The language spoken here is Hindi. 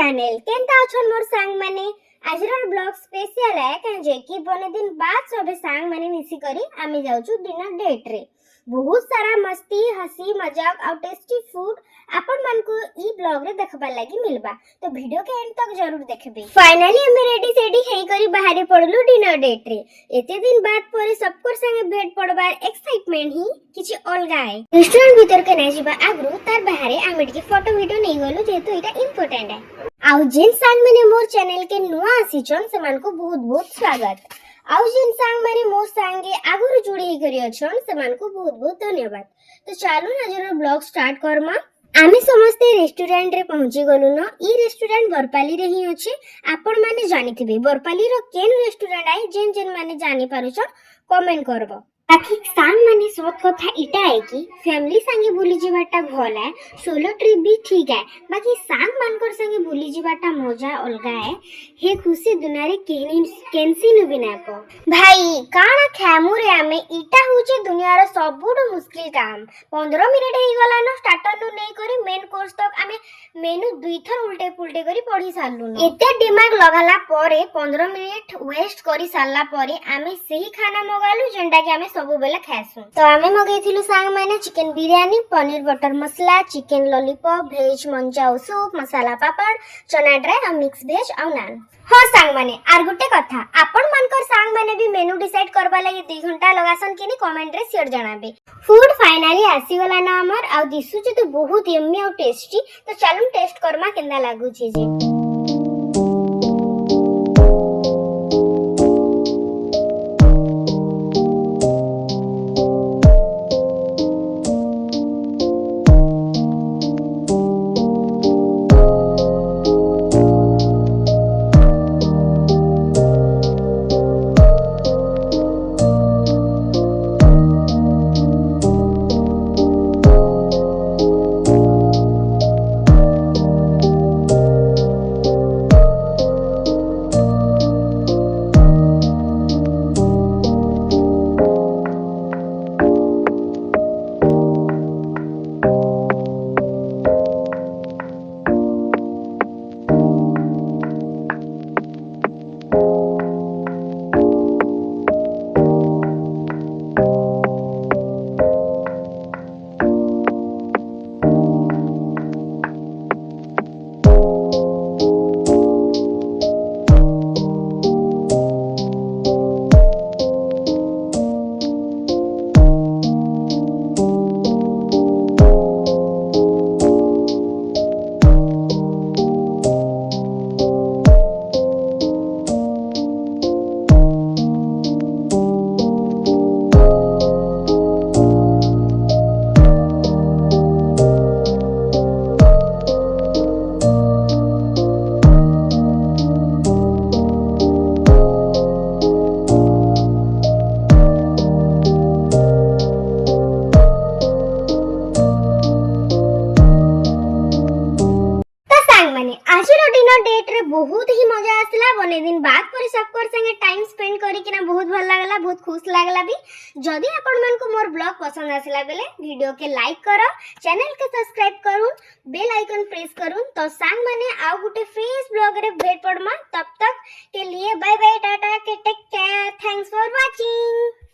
चैनल केनता अछन मोर सांग माने आजर ब्लॉग स्पेशल है कहे जे कि बने दिन बाद सबे सांग माने मिसी करी आमे जाउछु डिनर डेट रे बहुत सारा मस्ती हसी मजाक और टेस्टी फूड आपण मन को ई ब्लॉग रे देखबा लागि मिलबा तो वीडियो के एंड तक जरूर देखबे। फाइनली हमें रेडी सेडी हेई करी बाहर पड़लु डिनर डेट रे एते दिन बाद परे सबकर संगे भेट पड़बार एक्साइटमेंट ही किछि अलगा है। रेस्टोरेंट भीतर के नै जिबा आगरु तार बाहर आमे के फोटो वीडियो नै गलु जेतु एटा इंपोर्टेंट है। आउ जेन सांग माने मोर चैनल के नुआ आसीचन सेमान को बहुत बहुत स्वागत। आउ जेन सांग माने मोर संगे आगरु जुड़ी करी अछन सेमान को बहुत बहुत धन्यवाद। तो चालू नजर ब्लॉग स्टार्ट करमा। आमे समस्ते रेस्टोरेंट रे पहुंची गलु न। ई रेस्टोरेंट बरपाली रे ही अछि। आपण माने जानिथिबे बरपाली रो केन रेस्टोरेंट आइ जेन जेन माने जानि पारुछ कमेंट करबो। बाकी सांग माने सब कथा इटा है कि फैमिली संगे बुली जीवाटा भल है, सोलो ट्रिप भी ठीक है, बाकी सांग मानकर संगे बुली जीवाटा मजा अलगा है। हे खुशी दुनिया रे केनसी नु बिना को भाई काना खामु रे आमे इटा होचे दुनिया रो सबुडो मुश्किल काम। 15 मिनिट हे गला न स्टार्टर नु नै करी मेन कोर्स तक आमे मेनू दुई थर उल्टे पुल्टे करी पढी सारलु न। एते दिमाग लगाला परे 15 मिनिट वेस्ट करी सारला परे आमे सही खाना मगालु जेंडा के आमे सब बेले खासु। तो आमे मगैथिलु सांग माने चिकन बिरयानी, पनीर बटर मसला, chicken lollipop, veg manchow soup, masala papad, चना ड्राई और मिक्स वेज और नान। हां सांग माने आर गुटे कथा आपण मानकर सांग माने भी मेनू डिसाइड करबा लागि 2 घंटा लगासन किनी कमेंट रे शेयर जणाबे। फूड फाइनली आसी गला ना हमर आ दिसु जे तो बहुत यम्मी और टेस्टी। तो चलम टेस्ट करमा केंदा लागु छी जे। डिनर डेट रे बहुत ही मजा आसला। बने दिन बाद पर सबकर संगे टाइम स्पेंड करी किना बहुत भल लागला, बहुत खुश लागला भी। जदी आपण मन को मोर ब्लॉग पसंद आसला बेले वीडियो के लाइक करो, चैनल के सब्सक्राइब करूं, बेल आइकन प्रेस करूं। तो सांग माने आउ गुटे फ्रेश ब्लॉग रे भेट पड़मा। तब तक के लिए बाय बाय टाटा के take care. Thanks for watching.